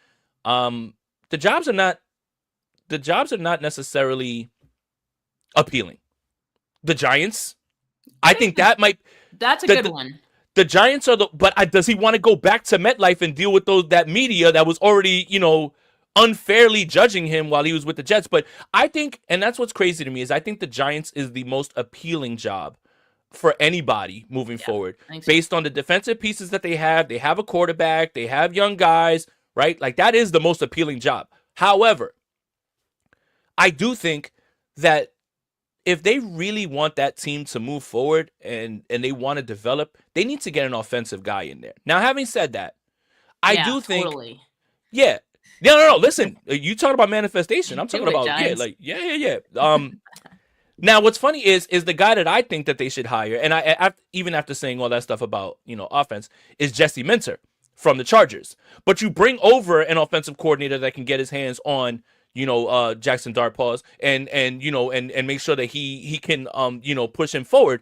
The jobs are not necessarily appealing. The Giants, I think that's a good one. The Giants are but does he want to go back to MetLife and deal with that media that was already, unfairly judging him while he was with the Jets? But I think, and that's what's crazy to me, is I think the Giants is the most appealing job for anybody moving forward, based on the defensive pieces that they have. They have a quarterback, they have young guys, right? Like that is the most appealing job. However, I do think that if they really want that team to move forward and they want to develop, they need to get an offensive guy in there. Now, having said that, I do think, totally. Yeah. No. Listen, you talking about manifestation. I'm talking about, yeah. Now, what's funny is the guy that I think that they should hire, and I even after saying all that stuff about, offense, is Jesse Minter from the Chargers. But you bring over an offensive coordinator that can get his hands on, Jackson Dart-Paws and make sure that he can, push him forward.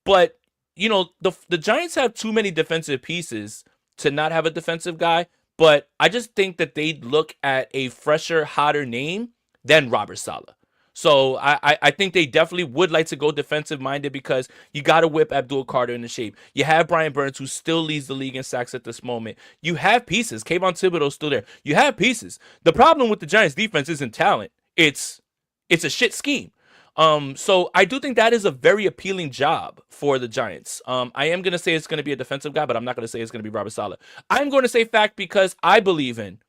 But, the Giants have too many defensive pieces to not have a defensive guy. But I just think that they'd look at a fresher, hotter name than Robert Saleh. So I think they definitely would like to go defensive minded because you got to whip Abdul Carter into shape. You have Brian Burns, who still leads the league in sacks at this moment. You have pieces. Kayvon Thibodeau's still there. You have pieces. The problem with the Giants defense isn't talent. It's a shit scheme. So I do think that is a very appealing job for the Giants. I am going to say it's going to be a defensive guy, but I'm not going to say it's going to be Robert Saleh. I'm going to say fact because I believe in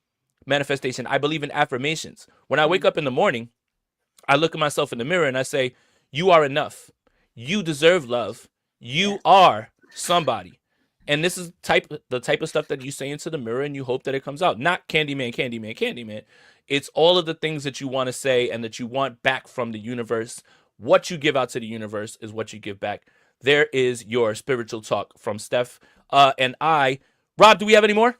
manifestation. I believe in affirmations. When I wake up in the morning, I look at myself in the mirror and I say, you are enough. You deserve love. You are somebody. And this is the type of stuff that you say into the mirror and you hope that it comes out. Not Candyman, Candyman, Candyman. It's all of the things that you want to say and that you want back from the universe. What you give out to the universe is what you give back. There is your spiritual talk from Steph and I. Rob, do we have any more?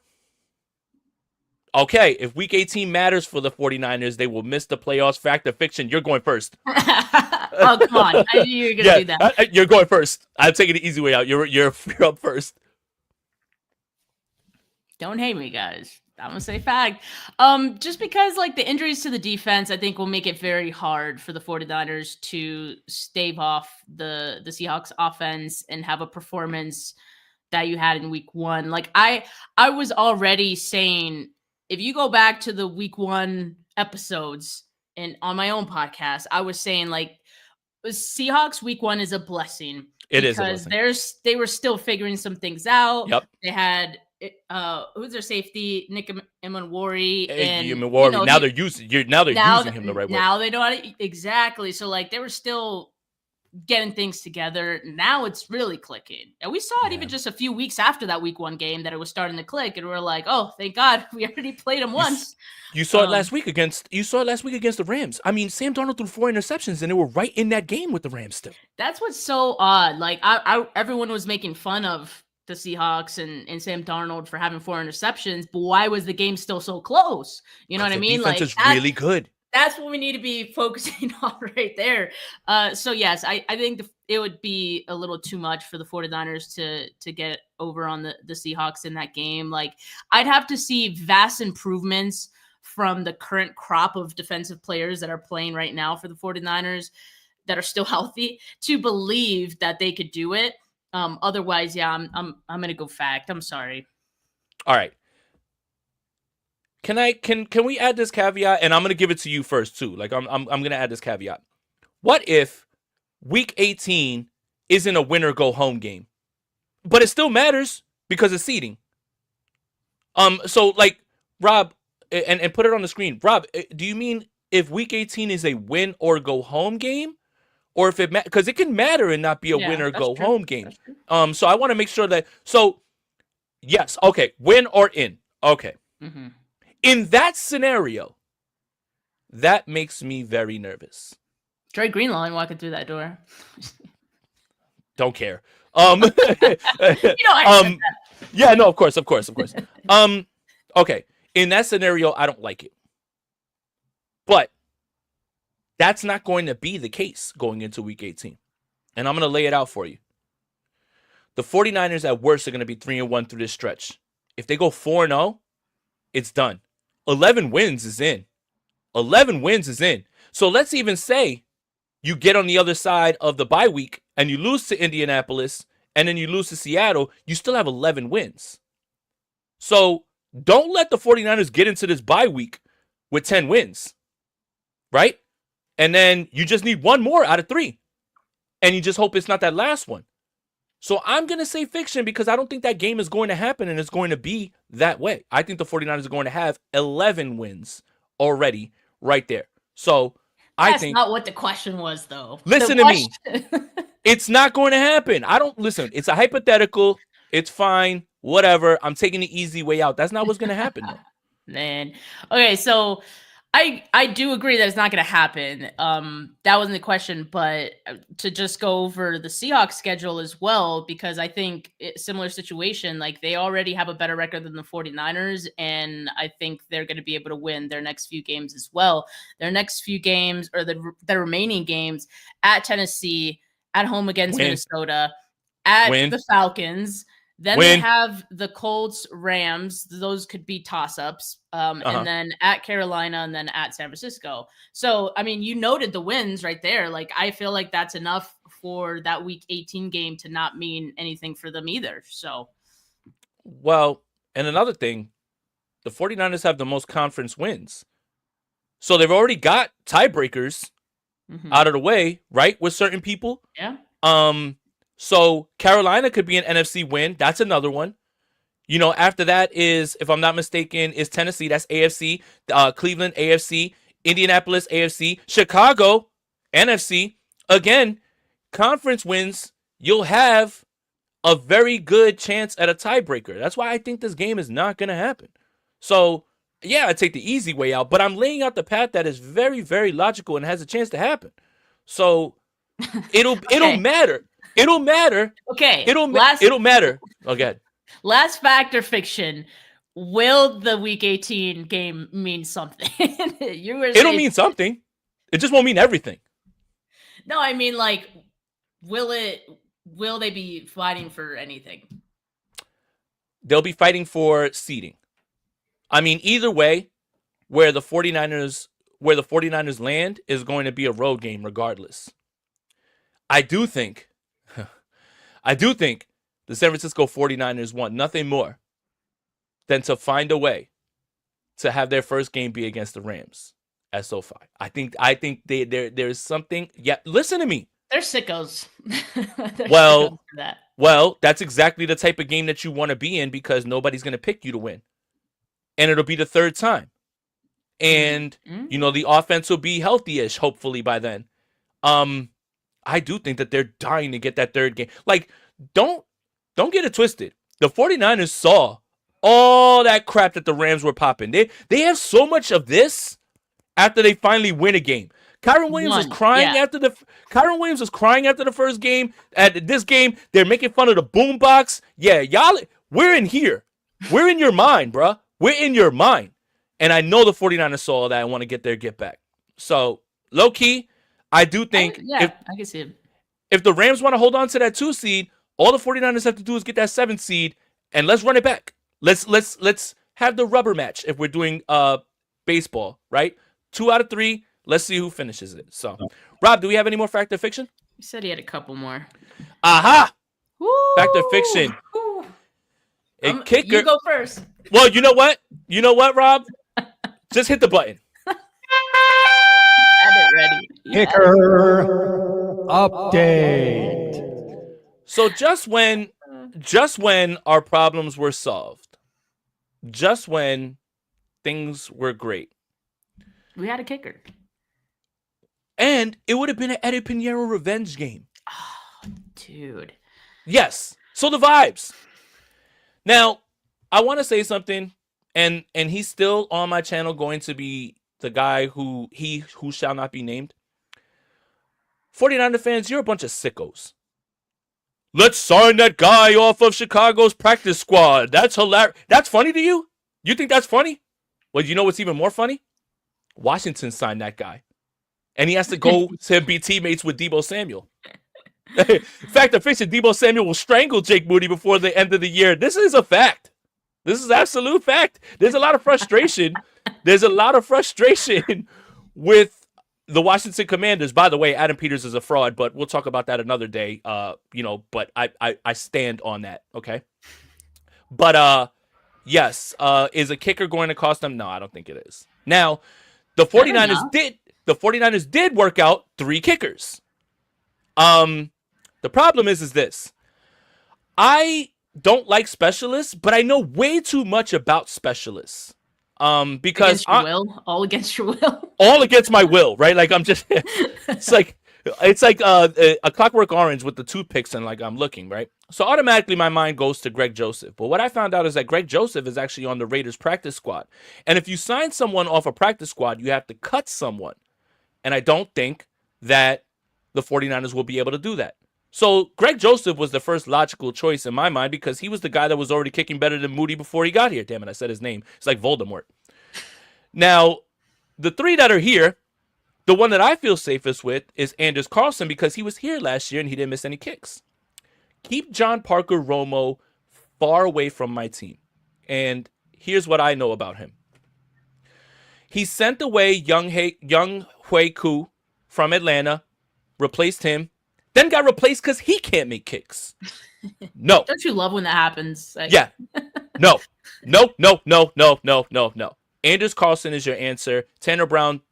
Okay, if week 18 matters for the 49ers, they will miss the playoffs. Fact or fiction? You're going first. Oh, come on. I knew you were going to do that. You're going first. I'm taking the easy way out. You're up first. Don't hate me, guys. I'm gonna say fact. Just because like the injuries to the defense, I think will make it very hard for the 49ers to stave off the Seahawks offense and have a performance that you had in week 1. Like I was already saying, if you go back to the week 1 episodes and on my own podcast, I was saying like Seahawks week 1 is a blessing. It is a blessing. They were still figuring some things out. Yep. They had who's their safety, Nick Emanwari, and now they're using him the right way. Now they know exactly. So like they were still getting things together. Now it's really clicking, and we saw it even just a few weeks after that week 1 game that it was starting to click, and we're like, oh, thank God, we already played them once. You saw it last week against the Rams. I mean, Sam Darnold threw 4 interceptions, and they were right in that game with the Rams still. That's what's so odd. Like everyone was making fun of the Seahawks and Sam Darnold for having 4 interceptions, but why was the game still so close? You know what I mean? Defense is really good. That's what we need to be focusing on right there. So yes, I think it would be a little too much for the 49ers to get over on the Seahawks in that game. Like I'd have to see vast improvements from the current crop of defensive players that are playing right now for the 49ers that are still healthy to believe that they could do it. Otherwise, yeah, I'm gonna go fact. I'm sorry. All right. Can we add this caveat? And I'm gonna give it to you first too. Like I'm gonna add this caveat. What if week 18 isn't a win or go home game, but it still matters because of seeding? So like Rob, and put it on the screen. Rob, do you mean if week 18 is a win or go home game? Or if it because it can matter and not be a win or go home game. So I want to make sure that yes, okay, win or in. Okay. Mm-hmm. In that scenario, that makes me very nervous. Dre Greenlaw walking through that door. Don't care. Yeah, no, of course. Okay. In that scenario, I don't like it. But that's not going to be the case going into week 18. And I'm going to lay it out for you. The 49ers at worst are going to be 3-1 through this stretch. If they go 4-0, it's done. 11 wins is in. So let's even say you get on the other side of the bye week and you lose to Indianapolis and then you lose to Seattle, you still have 11 wins. So don't let the 49ers get into this bye week with 10 wins. Right? And then you just need 1 more out of 3. And you just hope it's not that last one. So I'm going to say fiction because I don't think that game is going to happen and it's going to be that way. I think the 49ers are going to have 11 wins already right there. So I think... That's not what the question was, though. Listen to me. It's not going to happen. Listen, it's a hypothetical. It's fine. Whatever. I'm taking the easy way out. That's not what's going to happen, though. Man. Okay, so... I do agree that it's not going to happen. That wasn't the question, but to just go over the Seahawks schedule as well, because I think similar situation, like they already have a better record than the 49ers, and I think they're going to be able to win their next few games as well. Their next few games, or the remaining games, at Tennessee, at home against Minnesota, at the Falcons. Then they have the Colts, Rams. Those could be toss-ups. And then at Carolina and then at San Francisco. So, I mean, you noted the wins right there. Like, I feel like that's enough for that week 18 game to not mean anything for them either. So, well, and another thing, the 49ers have the most conference wins. So they've already got tiebreakers out of the way, right? With certain people. Yeah. So Carolina could be an NFC win. That's another one. You know, after that is, if I'm not mistaken, is Tennessee. That's AFC. Cleveland, AFC. Indianapolis, AFC. Chicago, NFC. Again, conference wins. You'll have a very good chance at a tiebreaker. That's why I think this game is not going to happen. So, yeah, I take the easy way out. But I'm laying out the path that is very, very logical and has a chance to happen. So it'll matter. It'll matter. Okay. It'll matter. Okay. Last fact or fiction. will the Week 18 game mean something? You were It'll saying mean something. It just won't mean everything. no. I mean, like, will they be fighting for anything? They'll be fighting for seeding. I mean, either way, where the 49ers land is going to be a road game regardless. I do think the San Francisco 49ers want nothing more than to find a way to have their first game be against the Rams at SoFi. I think there's something. Yeah, listen to me. They're sickos. They're Well, sickos for that. Well, that's exactly the type of game that you want to be in because nobody's going to pick you to win. And it'll be the third time. And, the offense will be healthy-ish, hopefully, by then. I do think that they're dying to get that third game. Like, don't get it twisted. The 49ers saw all that crap that the Rams were popping. They have so much of this after they finally win a game. Kyron Williams was crying after the first game. At this game, they're making fun of the boombox. Yeah, y'all, we're in here. We're in your mind, bruh. We're in your mind. And I know the 49ers saw that and want to get their get back. So, low key, I do think I can see it. If the Rams want to hold on to that 2 seed, all the 49ers have to do is get that 7 seed and let's run it back. Let's have the rubber match if we're doing baseball, right? 2 out of 3. Let's see who finishes it. So, Rob, do we have any more fact or fiction? You said he had a couple more. Aha! Woo! Fact or fiction. Woo! Kicker. You go first. Well, you know what? You know what, Rob? Just hit the button. Have it ready. Kicker update. So just when our problems were solved, just when things were great, we had a kicker. And it would have been an Eddie Pinheiro revenge game. Oh, dude. Yes. So the vibes. Now, I want to say something, and he's still on my channel going to be the guy who shall not be named. 49er fans, you're a bunch of sickos. Let's sign that guy off of Chicago's practice squad. That's hilarious. That's funny to you? You think that's funny? Well, you know what's even more funny? Washington signed that guy. And he has to go to be teammates with Deebo Samuel. Fact or fiction, Deebo Samuel will strangle Jake Moody before the end of the year. This is a fact. This is absolute fact. There's a lot of frustration. With the Washington Commanders. By the way, Adam Peters is a fraud, but we'll talk about that another day. But I stand on that, okay? But yes, is a kicker going to cost them? No, I don't think it is. Now, the 49ers did work out 3 kickers. The problem is this. I don't like specialists, but I know way too much about specialists. Because all against your will, all against my will, right? Like I'm just, it's like a Clockwork Orange with the toothpicks and like I'm looking, right? So automatically my mind goes to Greg Joseph. But what I found out is that Greg Joseph is actually on the Raiders practice squad. And if you sign someone off a practice squad, you have to cut someone. And I don't think that the 49ers will be able to do that. So Greg Joseph was the first logical choice in my mind because he was the guy that was already kicking better than Moody before he got here. Damn it, I said his name. It's like Voldemort. Now, the 3 that are here, the one that I feel safest with is Anders Carlson because he was here last year and he didn't miss any kicks. Keep John Parker Romo far away from my team. And here's what I know about him. He sent away Young Hui Koo from Atlanta, replaced him, then got replaced because he can't make kicks. No. Don't you love when that happens? Yeah. No. Anders Carlson is your answer. Tanner Brown,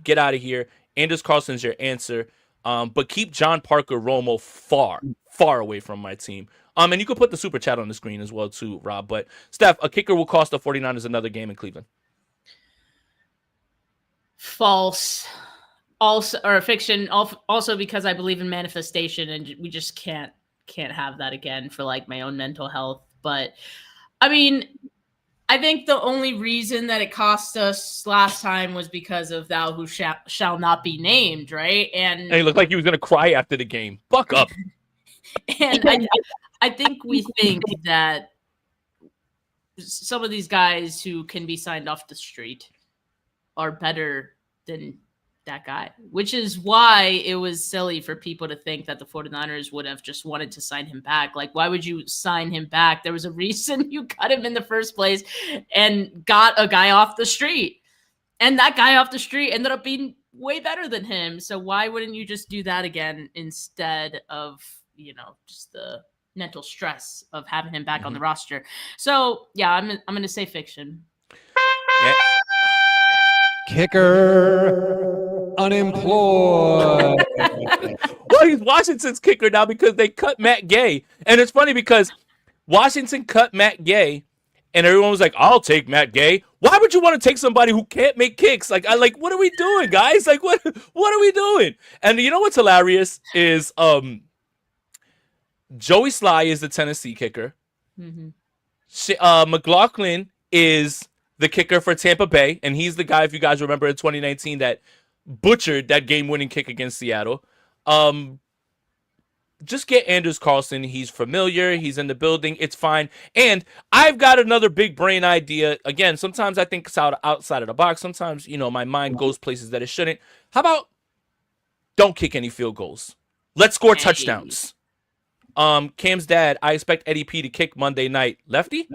get out of here. Anders Carlson is your answer. But keep John Parker Romo far away from my team. And you can put the super chat on the screen as well too, Rob. But Steph, a kicker will cost the 49ers another game in Cleveland. False. Also, or fiction. Also because I believe in manifestation, and we just can't have that again for like my own mental health. But I mean, I think the only reason that it cost us last time was because of thou who shall not be named, right? And he looked like he was gonna cry after the game. Fuck up. And I think we think that some of these guys who can be signed off the street are better than that guy, which is why it was silly for people to think that the 49ers would have just wanted to sign him back. Like, why would you sign him back? There was a reason you cut him in the first place and got a guy off the street. And that guy off the street ended up being way better than him. So why wouldn't you just do that again instead of, just the mental stress of having him back on the roster? So yeah, I'm going to say fiction. Yeah. Kicker unemployed. Well, he's Washington's kicker now because they cut Matt Gay. And it's funny because Washington cut Matt Gay, and everyone was like, I'll take Matt Gay. Why would you want to take somebody who can't make kicks? Like, what are we doing, guys? Like, what are we doing? And you know what's hilarious is Joey Sly is the Tennessee kicker. McLaughlin is the kicker for Tampa Bay, and he's the guy, if you guys remember, in 2019 that butchered that game-winning kick against Seattle. Just get Anders Carlson. He's familiar. He's in the building. It's fine. And I've got another big brain idea. Again, sometimes I think it's outside of the box. Sometimes, my mind goes places that it shouldn't. How about don't kick any field goals? Let's score touchdowns. Cam's dad, I expect Eddie P to kick Monday night. Lefty?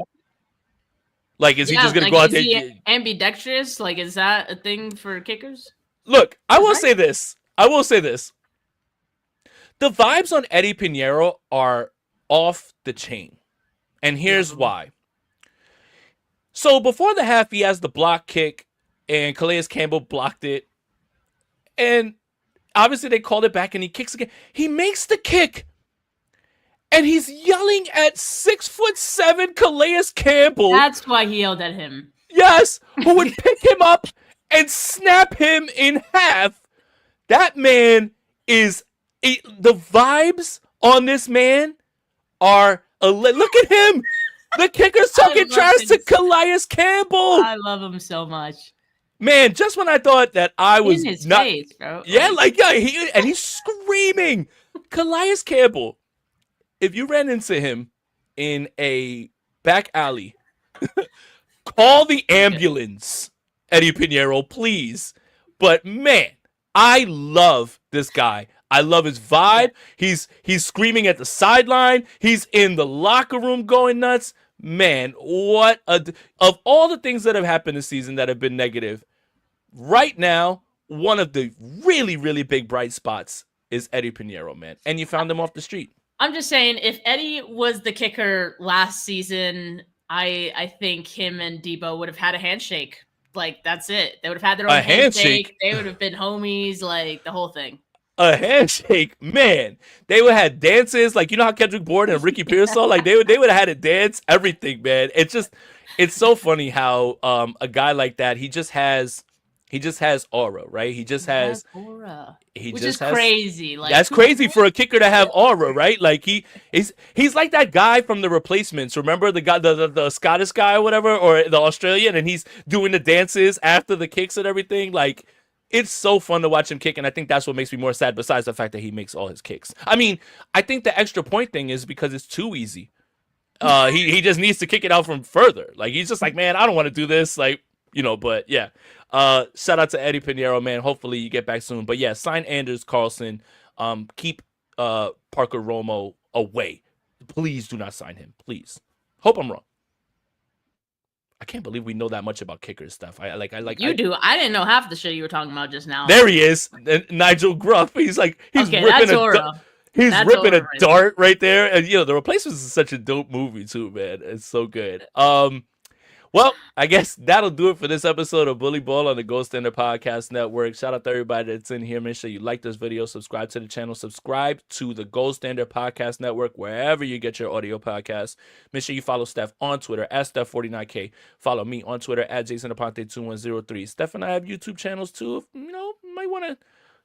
Like, is he just going to go out there? Is he ambidextrous? Like, is that a thing for kickers? Look, I will say this. The vibes on Eddie Pinheiro are off the chain. And here's why. So before the half, he has the block kick, and Calais Campbell blocked it. And obviously they called it back, and he kicks again. He makes the kick, and he's yelling at 6'7" Calais Campbell. That's why he yelled at him. Yes, who would pick him up and snap him in half. That man is... The vibes on this man are... Look at him! The kicker's talking trash to Calais Campbell! I love him so much. Man, just when I thought that I was in his not... face, bro. Yeah, he's screaming. Calais Campbell, if you ran into him in a back alley, call the ambulance, Eddie Pinheiro, please. But man, I love this guy. I love his vibe. He's screaming at the sideline. He's in the locker room going nuts. Man, of all the things that have happened this season that have been negative, right now, one of the really, really big bright spots is Eddie Pinheiro, man. And you found him off the street. I'm just saying, if Eddie was the kicker last season, I think him and Debo would have had a handshake. Like, that's it. They would have had their own handshake. They would have been homies, like the whole thing. A handshake, man. They would have had dances, like, you know how Kendrick Bourne and Ricky Pearsall, like they would have had a dance, everything, man. It's so funny how a guy like that, he just has aura, right? He just has aura. Which is crazy. Like, that's crazy for a kicker to have aura, right? Like he's like that guy from The Replacements. Remember the guy, the Scottish guy or whatever, or the Australian, and he's doing the dances after the kicks and everything. Like, it's so fun to watch him kick, and I think that's what makes me more sad, besides the fact that he makes all his kicks. I mean, I think the extra point thing is because it's too easy. He just needs to kick it out from further. Like, he's just like, man, I don't want to do this. Like, but yeah. Shout out to Eddie Pinheiro, man. Hopefully you get back soon. But yeah, sign Anders Carlson. Keep Parker Romo away. Please do not sign him. Please. Hope I'm wrong. I can't believe we know that much about kickers stuff. You do. I didn't know half the shit you were talking about just now. There he is, Nigel Gruff. He's ripping a right dart right there. And The Replacements is such a dope movie too, man. It's so good. Well, I guess that'll do it for this episode of Bully Ball on the Gold Standard Podcast Network. Shout out to everybody that's in here. Make sure you like this video, subscribe to the channel, subscribe to the Gold Standard Podcast Network wherever you get your audio podcasts. Make sure you follow Steph on Twitter at Steph49K. Follow me on Twitter at JasonAponte2103. Steph and I have YouTube channels too. If you might want to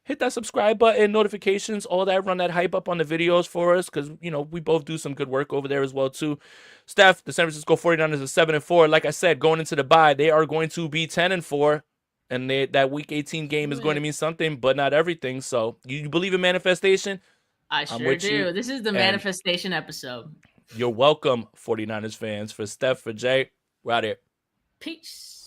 hit that subscribe button, notifications, all that. Run that hype up on the videos for us because, we both do some good work over there as well, too. Steph, the San Francisco 49ers are 7-4. Like I said, going into the bye, they are going to be 10-4. And that Week 18 game is going to mean something, but not everything. So, you believe in manifestation? I sure do. This is the manifestation episode. You're welcome, 49ers fans. For Steph, for Jay, We're out here. Peace.